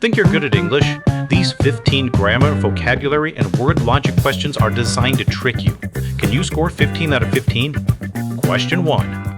Think you're good at English? These 15 grammar, vocabulary, and word logic questions are designed to trick you. Can you score 15 out of 15? Question 1.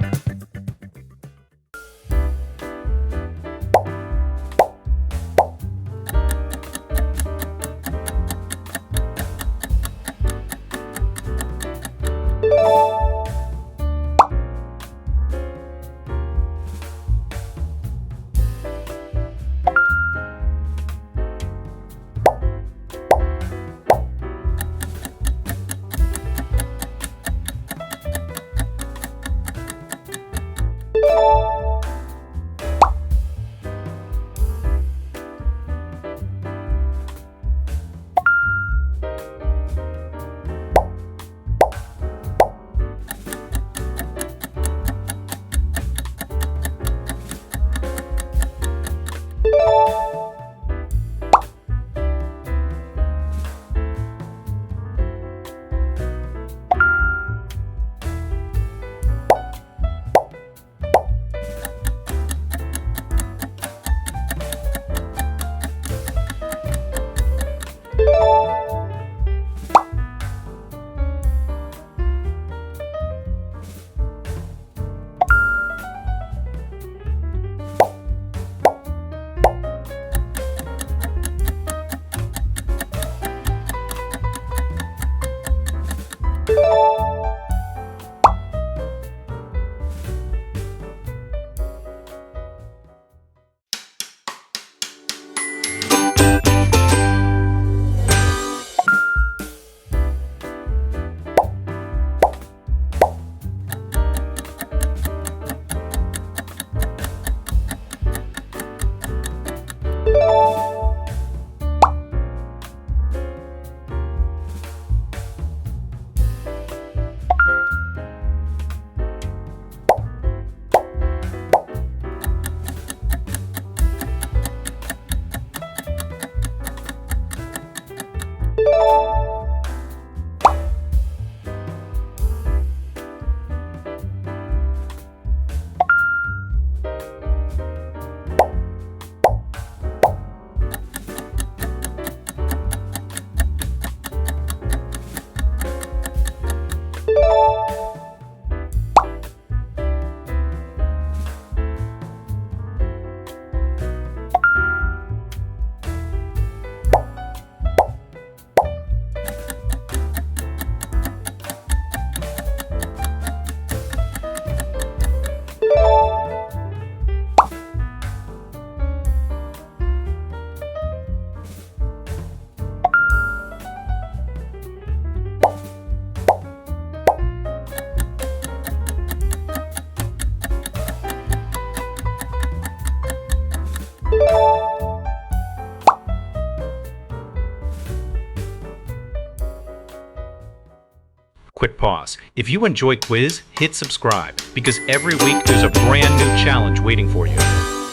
Quick pause. If you enjoy Whizz, hit subscribe, because every week there's a brand new challenge waiting for you.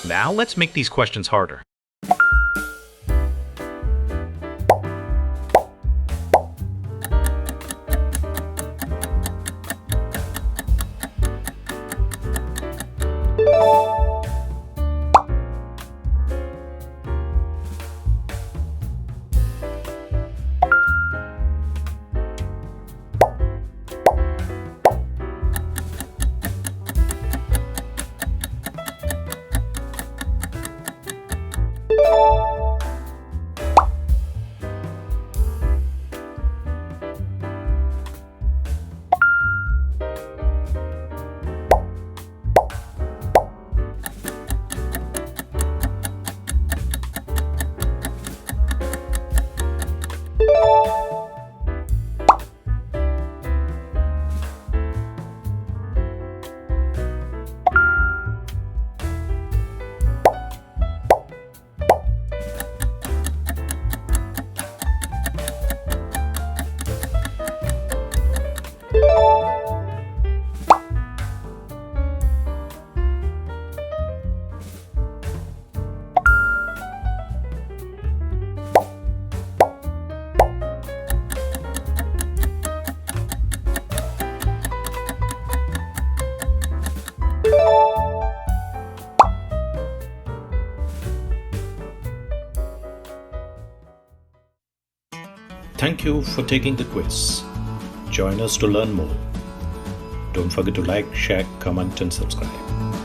Now let's make these questions harder. Thank you for taking the quiz. Join us to learn more. Don't forget to like, share, comment, and subscribe.